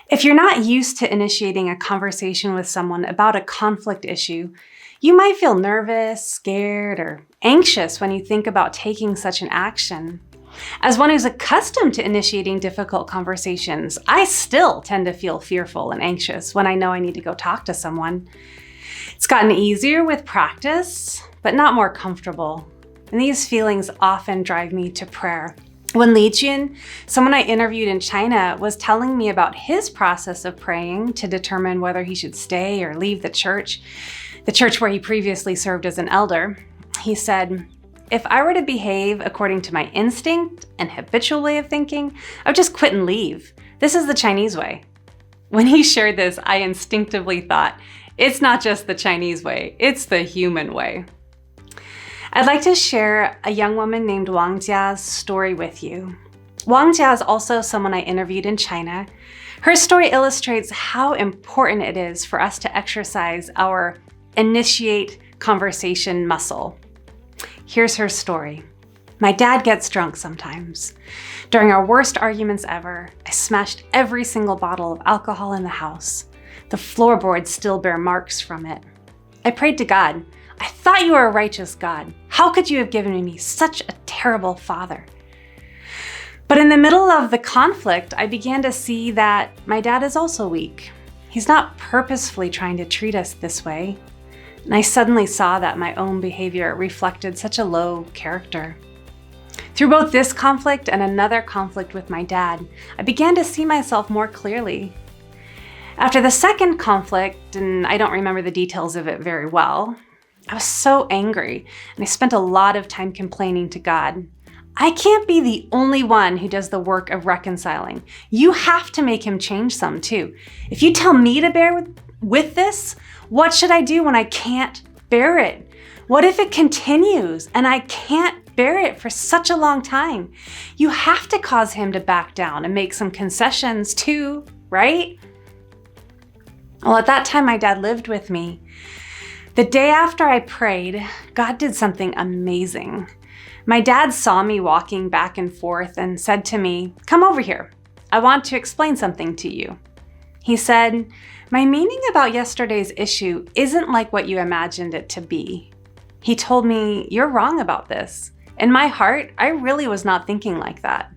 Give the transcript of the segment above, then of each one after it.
If you're not used to initiating a conversation with someone about a conflict issue, you might feel nervous, scared, or anxious when you think about taking such an action. As one who's accustomed to initiating difficult conversations, I still tend to feel fearful and anxious when I know I need to go talk to someone. It's gotten easier with practice, but not more comfortable. And these feelings often drive me to prayer. When Li Jun, someone I interviewed in China, was telling me about his process of praying to determine whether he should stay or leave the church where he previously served as an elder, he said, "If I were to behave according to my instinct and habitual way of thinking, I would just quit and leave. This is the Chinese way." When he shared this, I instinctively thought, it's not just the Chinese way, it's the human way. I'd like to share a young woman named Wang Jia's story with you. Wang Jia is also someone I interviewed in China. Her story illustrates how important it is for us to exercise our initiate conversation muscle. Here's her story. My dad gets drunk sometimes. During our worst arguments ever, I smashed every single bottle of alcohol in the house. The floorboards still bear marks from it. I prayed to God. I thought you were a righteous God. How could you have given me such a terrible father? But in the middle of the conflict, I began to see that my dad is also weak. He's not purposefully trying to treat us this way. And I suddenly saw that my own behavior reflected such a low character. Through both this conflict and another conflict with my dad, I began to see myself more clearly. After the second conflict, and I don't remember the details of it very well, I was so angry, and I spent a lot of time complaining to God. I can't be the only one who does the work of reconciling. You have to make him change some too. If you tell me to bear with this, what should I do when I can't bear it? What if it continues and I can't bear it for such a long time? You have to cause him to back down and make some concessions too, right? Well, at that time, my dad lived with me. The day after I prayed, God did something amazing. My dad saw me walking back and forth and said to me, "Come over here. I want to explain something to you." He said, "My meaning about yesterday's issue isn't like what you imagined it to be." He told me, "You're wrong about this." In my heart, I really was not thinking like that.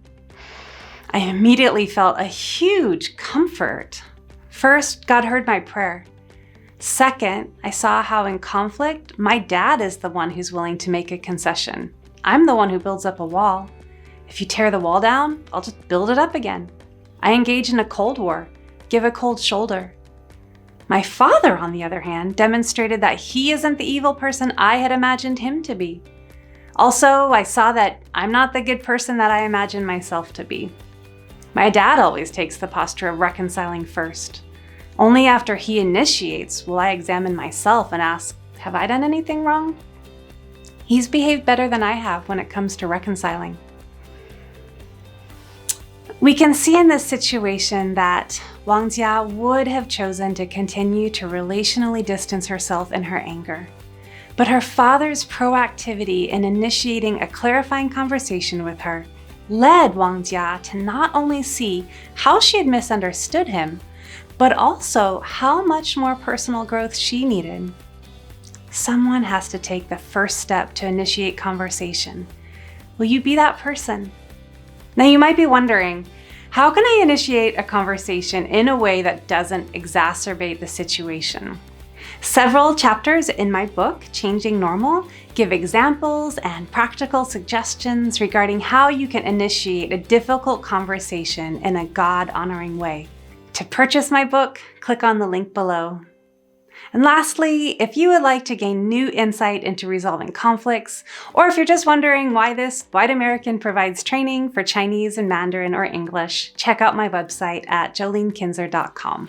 I immediately felt a huge comfort. First, God heard my prayer. Second, I saw how in conflict, my dad is the one who's willing to make a concession. I'm the one who builds up a wall. If you tear the wall down, I'll just build it up again. I engage in a cold war, give a cold shoulder. My father, on the other hand, demonstrated that he isn't the evil person I had imagined him to be. Also, I saw that I'm not the good person that I imagined myself to be. My dad always takes the posture of reconciling first. Only after he initiates will I examine myself and ask, have I done anything wrong? He's behaved better than I have when it comes to reconciling. We can see in this situation that Wang Jia would have chosen to continue to relationally distance herself in her anger. But her father's proactivity in initiating a clarifying conversation with her led Wang Jia to not only see how she had misunderstood him, but also how much more personal growth she needed. Someone has to take the first step to initiate conversation. Will you be that person? Now you might be wondering, how can I initiate a conversation in a way that doesn't exacerbate the situation? Several chapters in my book, Changing Normal, give examples and practical suggestions regarding how you can initiate a difficult conversation in a God-honoring way. To purchase my book, click on the link below. And lastly, if you would like to gain new insight into resolving conflicts, or if you're just wondering why this White American provides training for Chinese and Mandarin or English, check out my website at jolenekinzer.com.